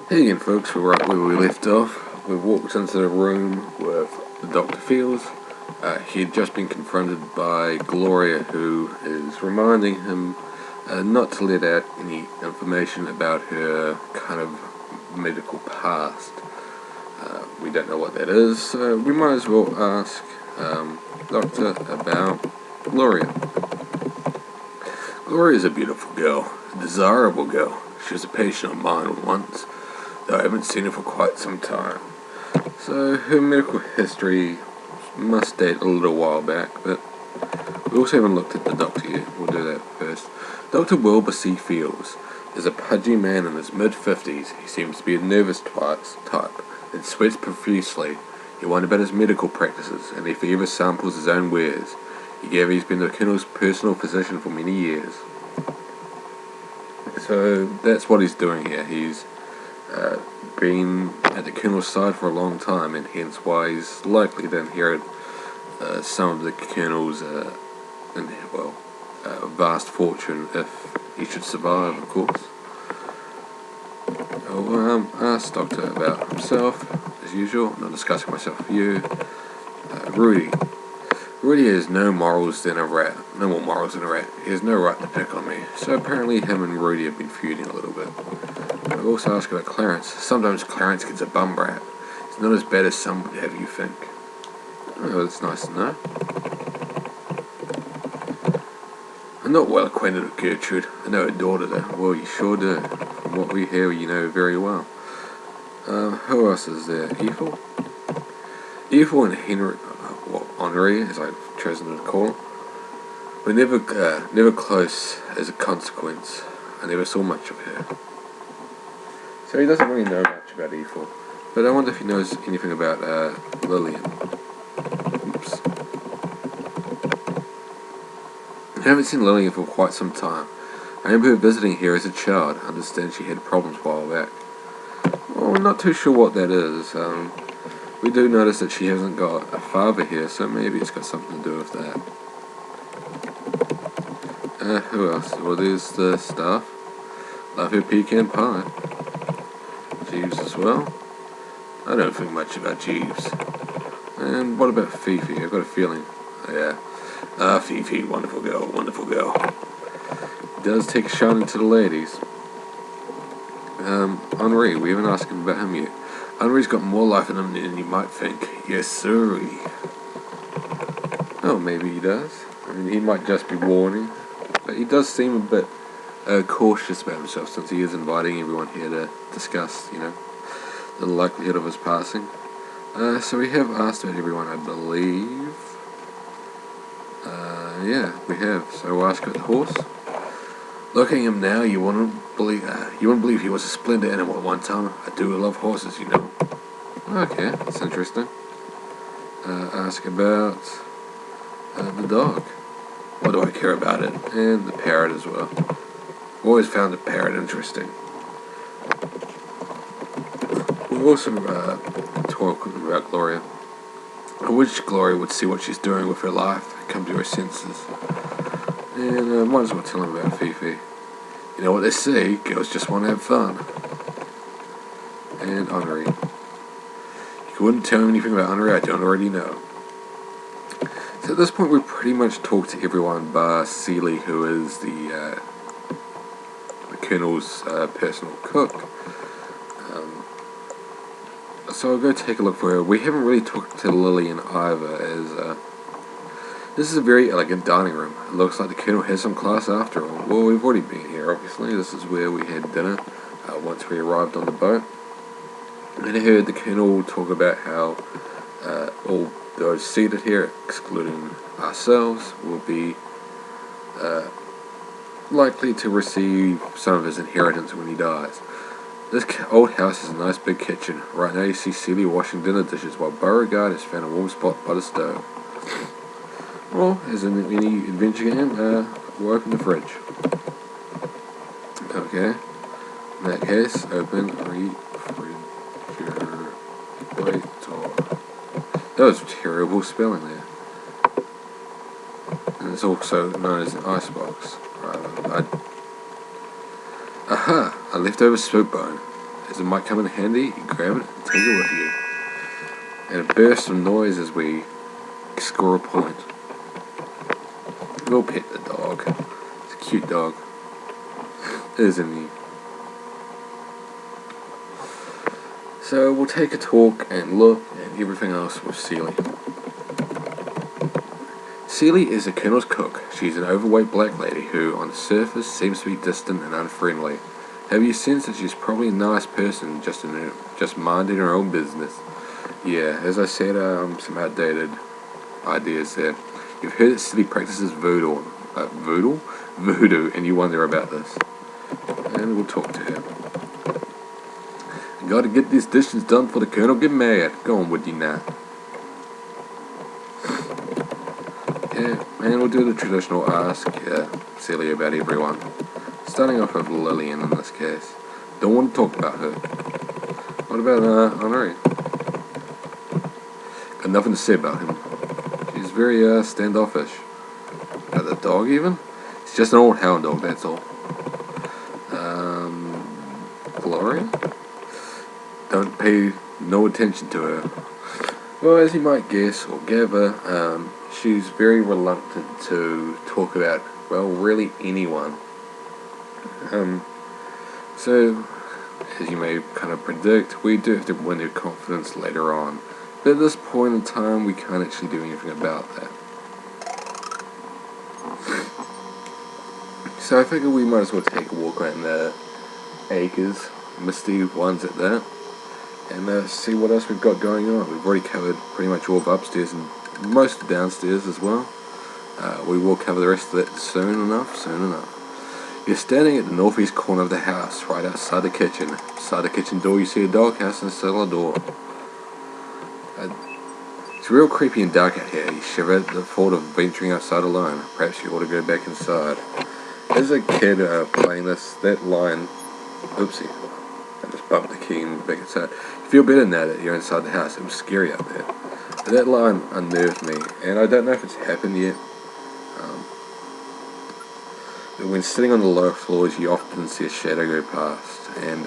Hey again folks, we're right where we left off. We've walked into the room with Dr. Fields. He had just been confronted by Gloria, who is reminding him not to let out any information about her kind of medical past. We don't know what that is, so we might as well ask Doctor about Gloria. Gloria is a beautiful girl, a desirable girl. She was a patient of mine once, though I haven't seen her for quite some time. So her medical history must date a little while back, but we also haven't looked at the doctor yet. We'll do that first. Dr. Wilbur C. Fields is a pudgy man in his mid-50s. He seems to be a nervous type and sweats profusely. He wondered about his medical practices, and if he ever samples his own wares. He gave he's been the Colonel's personal physician for many years. So that's what he's doing here. He's been at the Colonel's side for a long time, and hence why he's likely to inherit some of the Colonel's vast fortune if he should survive, of course. I'll ask Doctor about himself, as usual. I'm not discussing myself with you. Rudy. Rudy has no morals than a rat. No more morals than a rat. He has no right to pick on me. So apparently him and Rudy have been feuding a little bit. I'll also ask about Clarence. Sometimes Clarence gets a bum rat. It's not as bad as some would have you think. Oh, that's nice to know. I'm not well acquainted with Gertrude. I know her daughter though. Well, you sure do. From what we hear, you know very well. Who else is there? Ethel? Ethel and Henri, as I've chosen to call him, were never close as a consequence. I never saw much of her. So he doesn't really know much about Ethel. But I wonder if he knows anything about Lillian. Oops. I haven't seen Lillian for quite some time. I remember her visiting here as a child. I understand she had problems a while back. Well, I'm not too sure what that is. We do notice that she hasn't got a father here, so maybe it's got something to do with that. Who else? Well, there's the staff. Love her pecan pie. Jeeves as well. I don't think much about Jeeves. And what about Fifi? I've got a feeling. Yeah. Fifi, wonderful girl, wonderful girl. Does take a shine into the ladies. Henri, we haven't asked him about him yet. Henri's got more life in him than you might think. Yes, sirree. Oh, maybe he does. I mean, he might just be warning. But he does seem a bit cautious about himself, since he is inviting everyone here to discuss, the likelihood of his passing. So we have asked about everyone, I believe. Yeah, we have. So we'll ask about the horse. Looking at him now, you wouldn't believe he was a splendid animal at one time. I do love horses, you know. Okay, that's interesting. Ask about the dog. What do I care about it? And the parrot as well. Always found the parrot interesting. We'll also talk about Gloria. I wish Gloria would see what she's doing with her life and come to her senses. And might as well tell him about Fifi. You know what they say, girls just want to have fun. And Henri. You wouldn't tell me anything about Henri I don't already know. So at this point we've pretty much talked to everyone bar Seeley, who is the Colonel's personal cook. So I'll go take a look for her. We haven't really talked to Lillian either, as this is a very elegant dining room. It looks like the Colonel has some class after all. Well, we've already been here, obviously. This is where we had dinner once we arrived on the boat. And I heard the Colonel talk about how all those seated here, excluding ourselves, will be likely to receive some of his inheritance when he dies. This old house has a nice big kitchen. Right now you see Celia washing dinner dishes while Beauregard has found a warm spot by the stove. Well, as in any adventure game, we'll open the fridge. Okay. In that case, open refrigerator. That was terrible spelling there. And it's also known as an icebox. Aha! A leftover soup bone. as it might come in handy, you grab it and take it with you. And a burst of noise as we score a point. We'll pet the dog. It's a cute dog. Isn't he? So we'll take a talk and look at everything else with Celie. Celie is the Colonel's cook. She's an overweight black lady who, on the surface, seems to be distant and unfriendly. Have you sensed that she's probably a nice person, just minding her own business? Yeah, as I said, some outdated ideas there. You've heard that Celie practices voodoo, and you wonder about this. And we'll talk to her. I gotta get these dishes done for the Colonel. Get mad. Go on with you now. Yeah, and we'll do the traditional ask Celie about everyone. Starting off with Lillian in this case. Don't want to talk about her. What about Henri? Got nothing to say about him. He's very standoffish. About the dog even? It's just an old hound dog, that's all. Gloria? Don't pay no attention to her. Well, as you might guess or gather, she's very reluctant to talk about, well, really anyone. So, as you may kind of predict, we do have to win her confidence later on. But at this point in time, we can't actually do anything about that. So I figure we might as well take a walk around the acres, misty ones at that, and see what else we've got going on. We've already covered pretty much all of upstairs and most of downstairs as well. We will cover the rest of that soon enough. You're standing at the northeast corner of the house, right outside the kitchen. Beside the kitchen door you see a doghouse and a cellar door. It's real creepy and dark out here. You shiver at the thought of venturing outside alone. Perhaps you ought to go back inside. As a kid playing this, that line... Oopsie. I just bumped the key and back inside. You feel better now that you're inside the house. It was scary out there. But that line unnerved me, and I don't know if it's happened yet. When sitting on the lower floors, you often see a shadow go past, and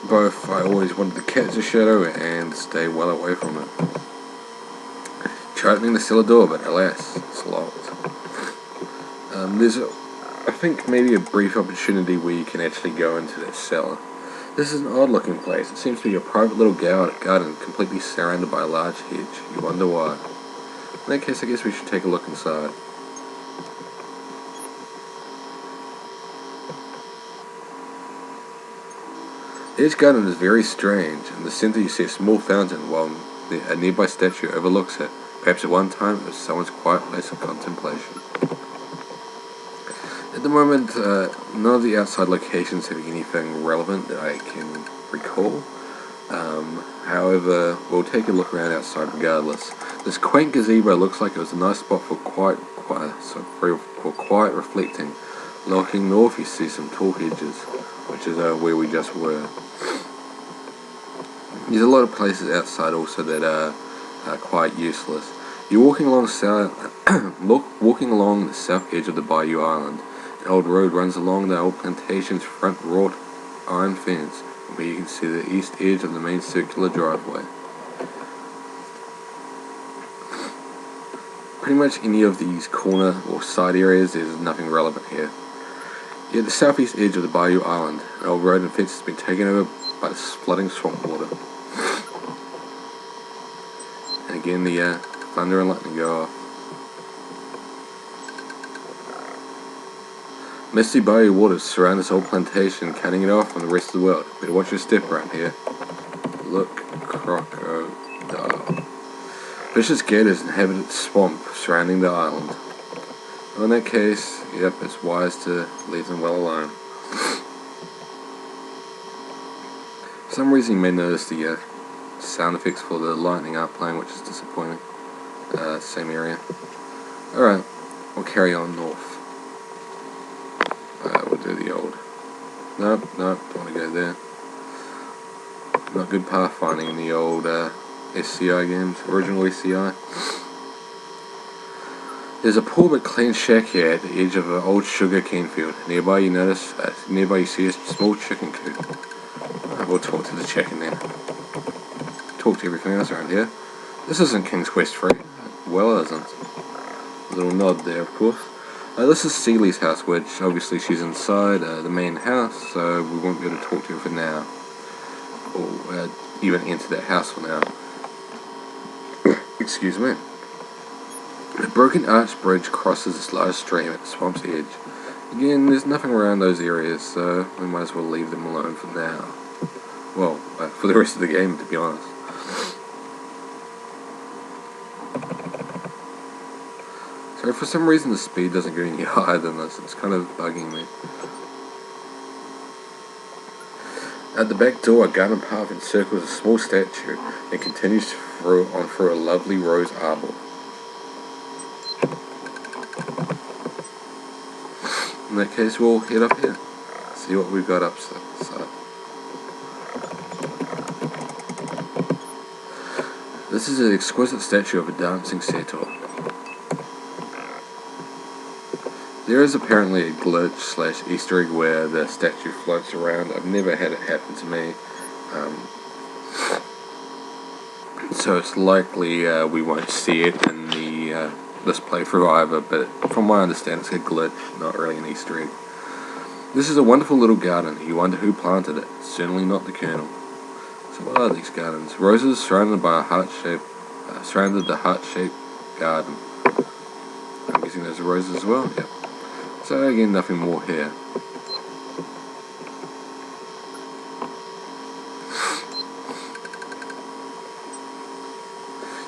I always wanted to catch a shadow and stay well away from it. Try opening the cellar door, but alas, it's locked. There's, I think, maybe a brief opportunity where you can actually go into that cellar. This is an odd-looking place. It seems to be a private little garden, completely surrounded by a large hedge. You wonder why. In that case, I guess we should take a look inside. The edge garden is very strange. In the center you see a small fountain while a nearby statue overlooks it. Perhaps at one time it was someone's quiet place of contemplation. At the moment, none of the outside locations have anything relevant that I can recall. However, we'll take a look around outside regardless. This quaint gazebo looks like it was a nice spot for quiet reflecting. Looking north you see some tall hedges, which is where we just were. There's a lot of places outside also that are quite useless. You're walking along the south edge of the Bayou Island. An old road runs along the old plantation's front wrought iron fence, where you can see the east edge of the main circular driveway. Pretty much any of these corner or side areas, there's nothing relevant here. Yet the southeast edge of the Bayou Island, an old road and fence has been taken over by the flooding swamp water. And again the thunder and lightning go off. Misty bayou waters surround this old plantation, cutting it off from the rest of the world. Better watch your step around here. Look, crocodile. Vicious gators inhabit the swamp surrounding the island. Well, in that case, yep, it's wise to leave them well alone. For some reason you may notice the sound effects for the lightning aren't playing, which is disappointing. Same area. Alright, we'll carry on north. We'll do the old... Nope, don't want to go there. Not good pathfinding in the old SCI games, original SCI. There's a poor but clean shack here at the edge of an old sugar cane field. Nearby you see a small chicken coop. We'll talk to the chicken then. Talk to everything else around here. This isn't King's Quest 3. Well, it isn't. A little nod there, of course. This is Ceilie's house, which obviously she's inside the main house, so we won't be able to talk to her for now. Or even enter that house for now. Excuse me. A broken arch bridge crosses this large stream at the swamp's edge. Again, there's nothing around those areas, so we might as well leave them alone for now. Well, for the rest of the game, to be honest. So for some reason the speed doesn't get any higher than this. It's kind of bugging me. At the back door, a garden path encircles a small statue and continues through a lovely rose arbor. In that case, we'll head up here. See what we've got upside. This is an exquisite statue of a dancing satyr. There is apparently a glitch / Easter egg where the statue floats around. I've never had it happen to me. So it's likely we won't see it in the this playthrough either, but from my understanding it's a glitch, not really an Easter egg. This is a wonderful little garden. You wonder who planted it. Certainly not the Colonel. So what are these gardens? Roses surrounded by surrounded the heart-shaped garden. I'm guessing there's roses as well. Yep. So again, nothing more here.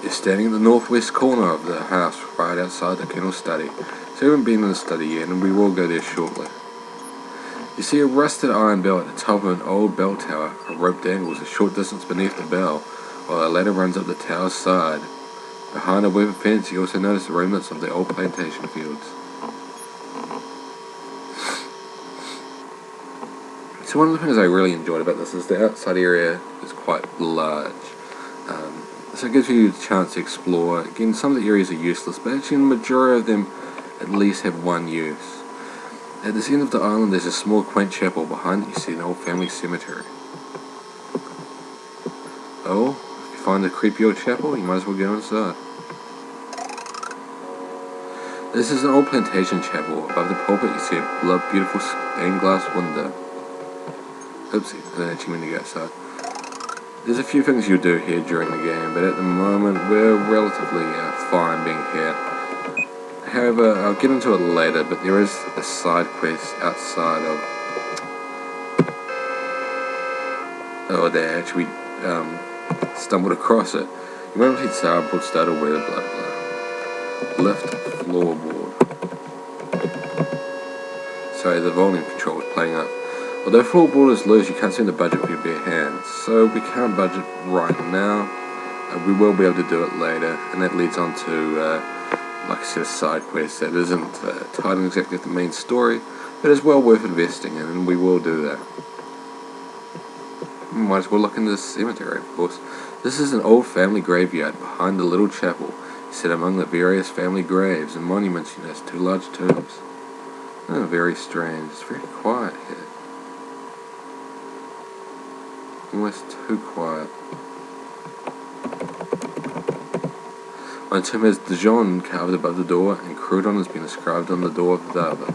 You're standing at the northwest corner of the house, right outside the Colonel's study. So we haven't been in the study yet, and we will go there shortly. You see a rusted iron bell at the top of an old bell tower. A rope dangles a short distance beneath the bell, while a ladder runs up the tower's side. Behind a web fence, you also notice the remnants of the old plantation fields. So one of the things I really enjoyed about this is the outside area is quite large. So it gives you a chance to explore. Again, some of the areas are useless, but actually the majority of them at least have one use. At this end of the island there's a small quaint chapel. Behind it you see an old family cemetery. Oh, if you find a creepy old chapel, you might as well go inside. This is an old plantation chapel. Above the pulpit you see a beautiful stained glass window. Oopsie, I didn't actually mean to go outside. There's a few things you'll do here during the game, but at the moment we're relatively fine being here. However, I'll get into it later, but there is a side quest outside of... Oh, they actually stumbled across it. You won't complete sample, start away the blah blah. Lift floorboard. Sorry, the volume control is playing up. Although floorboard is loose, you can't seem to budget with your bare hands, so we can't budget right now. We will be able to do it later, and that leads on to, like I said, a side quest that isn't tied in exactly with the main story, but is well worth investing in, and we will do that. Might as well look into this cemetery, of course. This is an old family graveyard behind the little chapel, set among the various family graves and monuments. You notice 2 large tombs. Oh, very strange. It's very quiet here. Almost too quiet. One tomb has Dijon carved above the door, and Crouton has been inscribed on the door of the other.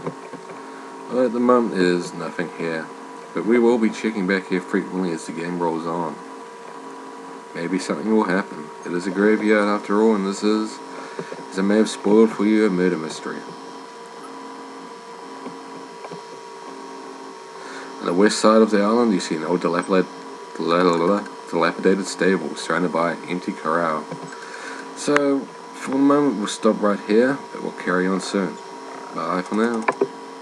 Well, at the moment there's nothing here, but we will be checking back here frequently as the game rolls on. Maybe something will happen. It is a graveyard after all, and this is, as I may have spoiled for you, a murder mystery. On the west side of the island you see an old dilapidated stable surrounded by an empty corral. So, for the moment we'll stop right here, but we'll carry on soon. Bye for now.